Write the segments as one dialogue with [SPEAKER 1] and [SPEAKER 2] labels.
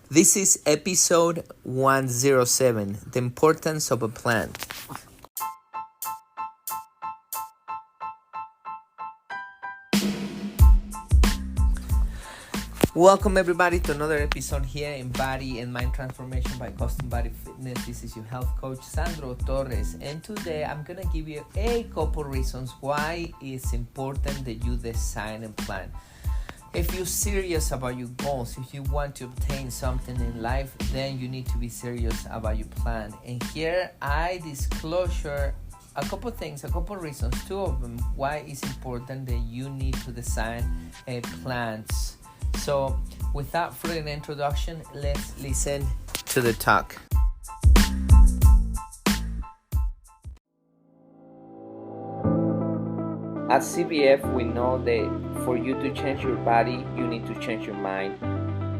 [SPEAKER 1] This is episode 107, The Importance of a Plan. Welcome everybody to another episode here in Body and Mind Transformation by Custom Body Fitness. This is your health coach, Sandro Torres, and today I'm going to give you a couple reasons why it's important that you design a plan. If you're serious about your goals, if you want to obtain something in life, then you need to be serious about your plan. And here I disclosure a couple things, a couple reasons, two of them, why it's important that you need to design a plans. So without further introduction, let's listen to the talk. At CBF, we know that for you to change your body, you need to change your mind.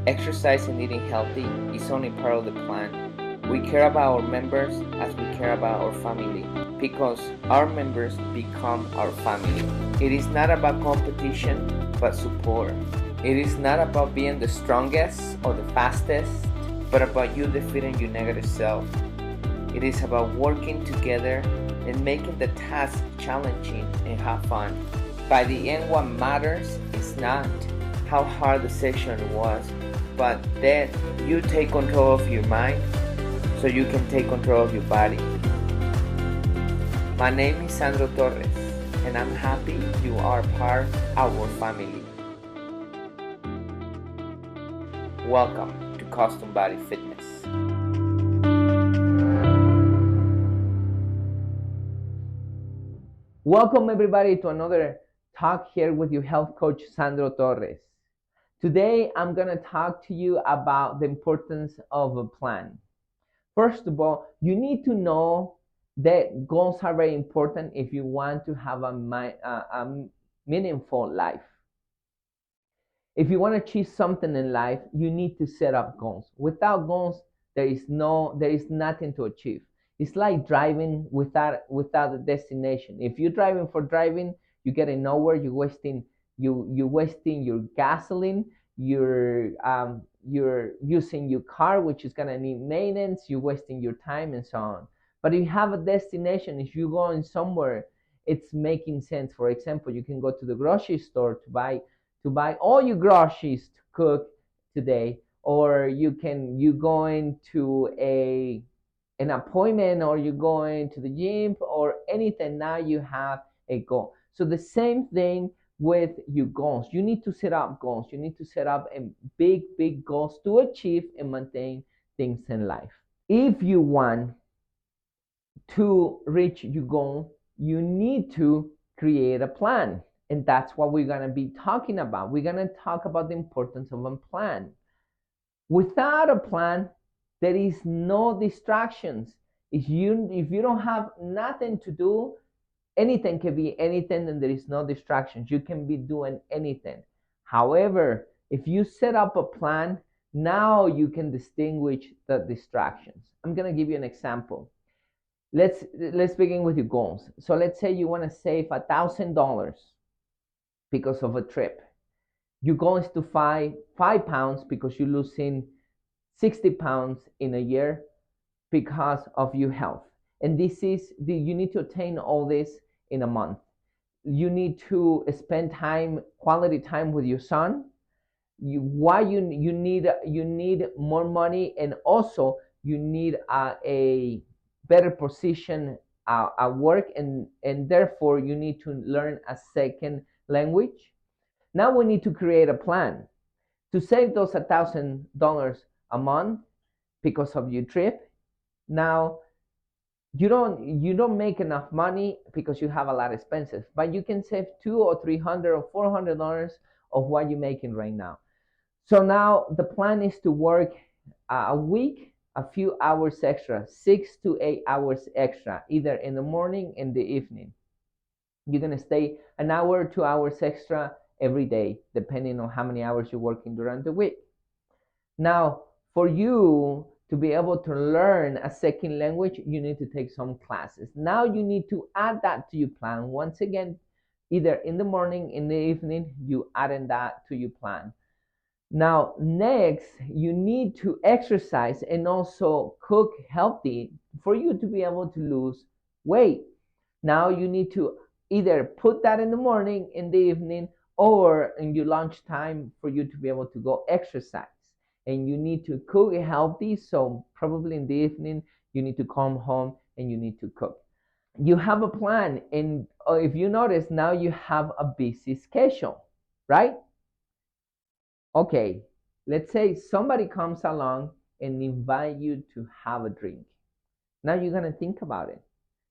[SPEAKER 1] Exercise and eating healthy is only part of the plan. We care about our members as we care about our family, because our members become our family. It is not about competition, but support. It is not about being the strongest or the fastest, but about you defeating your negative self. It is about working together and making the task challenging and have fun. By the end, what matters is not how hard the session was, but that you take control of your mind so you can take control of your body. My name is Sandro Torres, and I'm happy you are part of our family. Welcome to Custom Body Fitness. Welcome everybody to another talk here with your health coach Sandro Torres. Today I'm going to talk to you about the importance of a plan. First of all, you need to know that goals are very important if you want to have a meaningful life. If you want to achieve something in life, you need to set up goals. Without goals, there is nothing to achieve. It's like driving without a destination. If you're driving for driving, you're getting nowhere. You're wasting your gasoline. You're using your car, which is gonna need maintenance. You're wasting your time and so on. But if you have a destination, if you're going somewhere, it's making sense. For example, you can go to the grocery store to buy all your groceries to cook today, or you going to an appointment, or you're going to the gym or anything. Now you have a goal. So the same thing with your goals. You need to set up goals. You need to set up a big goals to achieve and maintain things in life. If you want to reach your goal, you need to create a plan. And that's what we're going to be talking about. We're going to talk about the importance of a plan. Without a plan, there is no distractions. If you don't have nothing to do, anything can be anything, and there is no distractions. You can be doing anything. However, if you set up a plan, now you can distinguish the distractions. I'm going to give you an example. Let's begin with your goals. So let's say you want to save $1,000 because of a trip. Your goal is to five pounds because you're losing 60 pounds in a year because of your health. And you need to attain all this in a month. You need to spend quality time with your son. You need more money, and also you need a better position at work, and therefore you need to learn a second language. Now we need to create a plan to save those $1,000 a month because of your trip. Now you don't make enough money because you have a lot of expenses, but you can save $200 or $300 or $400 of what you're making right now. So now the plan is to work a week a few hours extra, 6 to 8 hours extra, either in the morning and the evening. You're going to stay an hour, 2 hours extra every day, depending on how many hours you're working during the week. Now, for you to be able to learn a second language, you need to take some classes. Now you need to add that to your plan. Once again, either in the morning, in the evening, you add that to your plan. Now, next, you need to exercise and also cook healthy for you to be able to lose weight. Now, you need to either put that in the morning, in the evening, or in your lunch time for you to be able to go exercise. And you need to cook healthy. So, probably in the evening, you need to come home and you need to cook. You have a plan. And if you notice, now you have a busy schedule, right? Okay, let's say somebody comes along and invite you to have a drink. Now you're gonna think about it.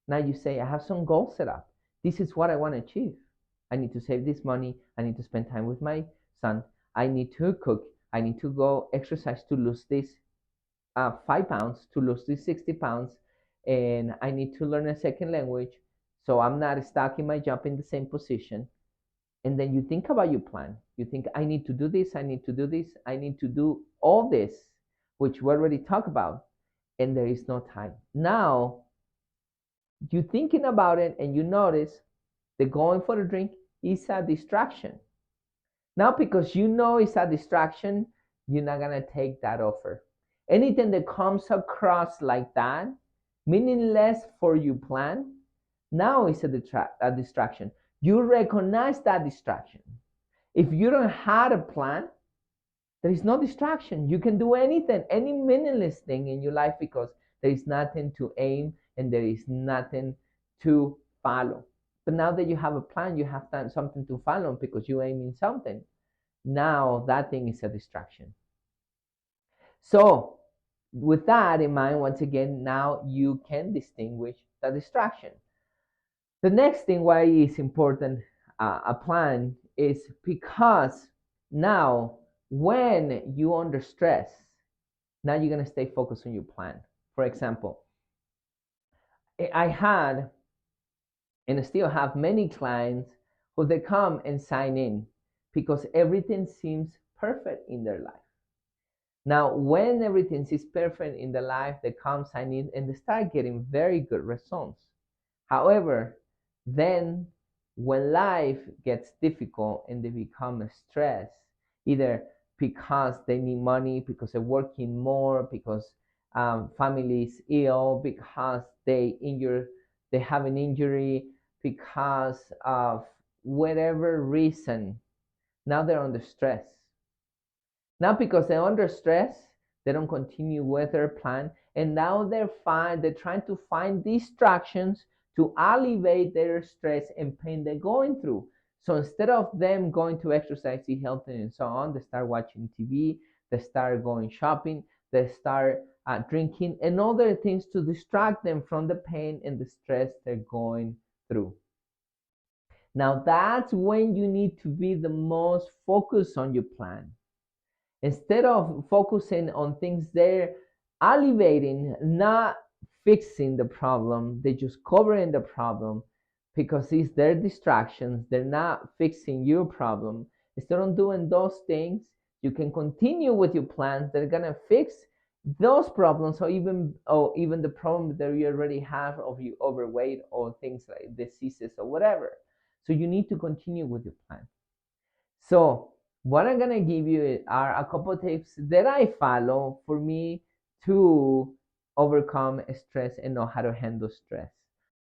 [SPEAKER 1] Now you say, I have some goals set up. This is what I want to achieve. I need to save this money. I need to spend time with my son. I need to cook. I need to go exercise to lose this 5 pounds, to lose this 60 pounds. And I need to learn a second language so I'm not stuck in my job in the same position. And then you think about your plan. You think, I need to do this, I need to do this, I need to do all this, which we already talked about, and there is no time. Now, you're thinking about it and you notice that going for a drink is a distraction. Now, because you know it's a distraction, you're not going to take that offer. Anything that comes across like that, meaningless for your plan, now it's a distraction. You recognize that distraction. If you don't have a plan, there is no distraction. You can do anything, any meaningless thing in your life because there is nothing to aim and there is nothing to follow. But now that you have a plan, you have something to follow because you aim in something. Now that thing is a distraction. So, with that in mind, once again, now you can distinguish the distraction. The next thing why it's important a plan is because now when you're under stress, now you're going to stay focused on your plan. For example, I had and I still have many clients who they come and sign in because everything seems perfect in their life. Now, when everything is perfect in their life, they come, sign in, and they start getting very good results. However, then when life gets difficult and they become stressed, either because they need money, because they're working more, because family is ill, because they have an injury, because of whatever reason, now they're under stress. Now, because they're under stress, they don't continue with their plan, and now they're trying to find distractions to alleviate their stress and pain they're going through. So instead of them going to exercise, eat healthy, and so on, they start watching TV, they start going shopping, they start drinking, and other things to distract them from the pain and the stress they're going through. Now, that's when you need to be the most focused on your plan. Instead of focusing on things they're alleviating, not fixing the problem, they're just covering the problem because it's their distractions. They're not fixing your problem. Instead of doing those things, you can continue with your plans that are gonna fix those problems, or even the problem that you already have of you overweight or things like diseases or whatever. So you need to continue with your plan. So what I'm gonna give you are a couple of tips that I follow for me to overcome stress and know how to handle stress.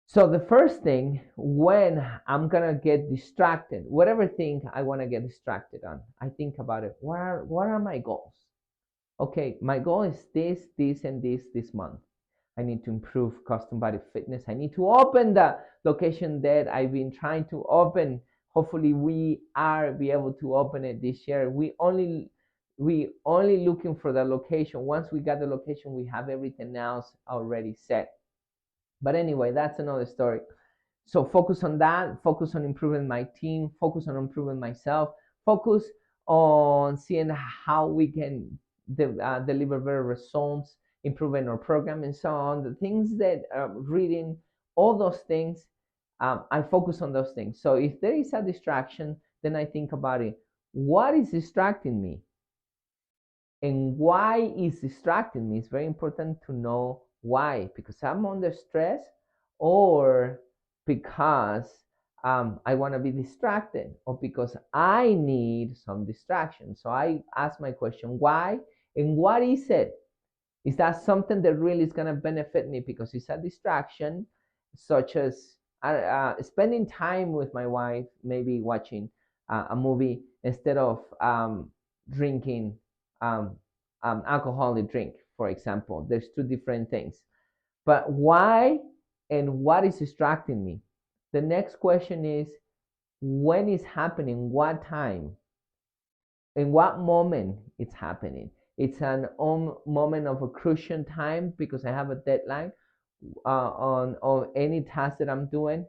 [SPEAKER 1] So the first thing, when I'm gonna get distracted, whatever thing I wanna get distracted on, I think about it. What are my goals? Okay, my goal is this, and this month. I need to improve custom body fitness. I need to open the location that I've been trying to open. Hopefully we are be able to open it this year. We only looking for the location. Once we got the location, we have everything else already set. But anyway, that's another story. So focus on that, focus on improving my team, focus on improving myself, focus on seeing how we can deliver better results, improving our program, and so on. The things that reading, all those things, I focus on those things. So if there is a distraction, then I think about it. What is distracting me? And why is distracting me? It's very important to know why, because I'm under stress or because I want to be distracted, or because I need some distraction. So I ask my question, why? And what is it? Is that something that really is going to benefit me because it's a distraction, such as spending time with my wife, maybe watching a movie instead of drinking alcoholic drink, for example? There's two different things. But why and what is distracting me? The next question is, when is happening, what time, in what moment it's happening. It's an moment of a crucial time because I have a deadline on any task that I'm doing.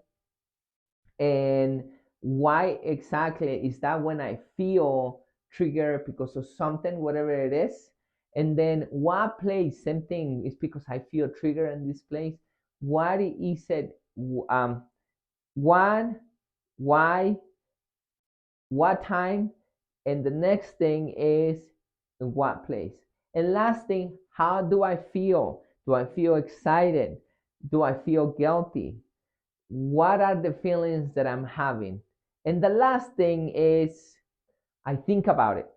[SPEAKER 1] And why exactly is that? When I feel triggered because of something, whatever it is. And then what place, same thing, is because I feel triggered in this place. What is it? When, why, what time, and the next thing is in what place. And last thing, how do I feel? Do I feel excited? Do I feel guilty? What are the feelings that I'm having? And the last thing is, I think about it.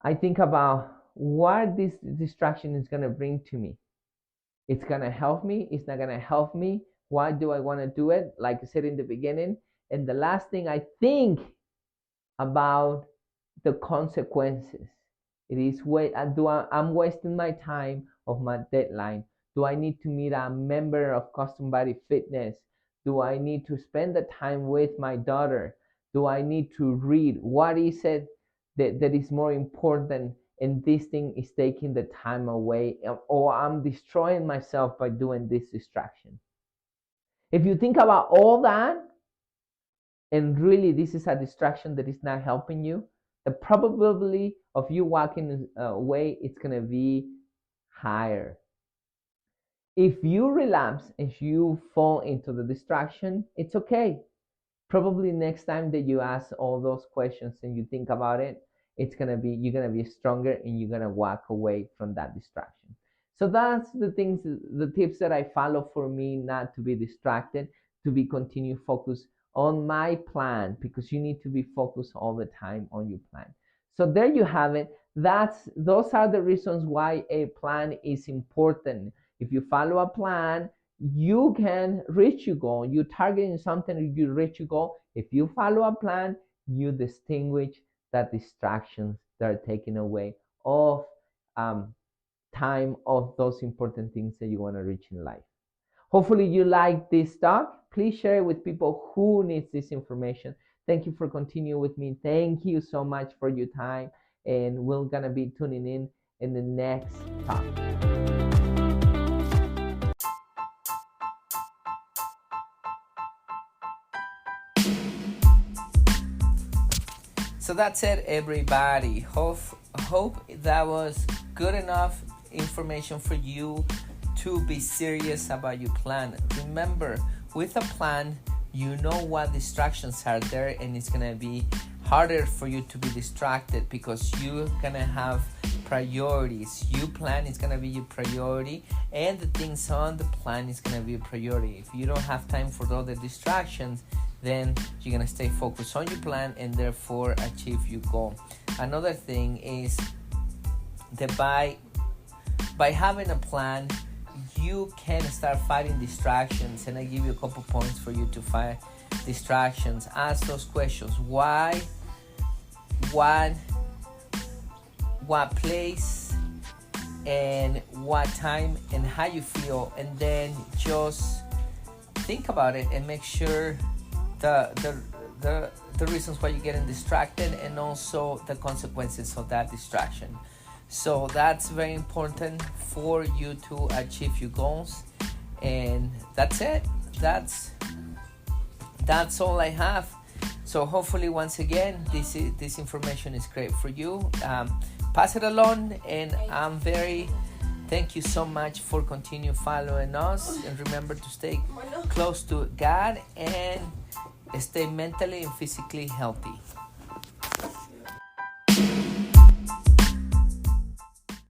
[SPEAKER 1] I think about what this distraction is going to bring to me. It's going to help me. It's not going to help me. Why do I want to do it? Like I said in the beginning. And the last thing, I think about the consequences. It is I'm wasting my time of my deadline. Do I need to meet a member of Custom Body Fitness? Do I need to spend the time with my daughter? Do I need to read? What is it that is more important? And this thing is taking the time away, or I'm destroying myself by doing this distraction. If you think about all that, and really this is a distraction that is not helping you, the probability of you walking away, it's going to be higher. If you relapse, if you fall into the distraction, it's okay. Probably next time that you ask all those questions and you think about it, you're gonna be stronger and you're gonna walk away from that distraction. So that's the tips that I follow for me not to be distracted, to be continue focused on my plan, because you need to be focused all the time on your plan. So there you have it. Those are the reasons why a plan is important. If you follow a plan, you can reach your goal. You're targeting something, you reach your goal. If you follow a plan, you distinguish that distractions that are taken away of time of those important things that you want to reach in life. Hopefully you like this talk. Please share it with people who needs this information. Thank you for continuing with me. Thank you so much for your time, and we're gonna be tuning in the next talk. So that's it, everybody. Hope that was good enough information for you to be serious about your plan. Remember, with a plan, you know what distractions are there, and it's gonna be harder for you to be distracted because you're gonna have priorities. Your plan is gonna be your priority, and the things on the plan is gonna be a priority. If you don't have time for all the distractions, then you're gonna stay focused on your plan and therefore achieve your goal. Another thing is that by having a plan, you can start fighting distractions. And I give you a couple points for you to fight distractions. Ask those questions: why, what place, and what time, and how you feel. And then just think about it and make sure the reasons why you're getting distracted, and also the consequences of that distraction. So that's very important for you to achieve your goals. And that's it. That's all I have. So hopefully, once again, this information is great for you. Pass it along, and thank you so much for continue following us. And remember to stay close to God and stay mentally and physically healthy.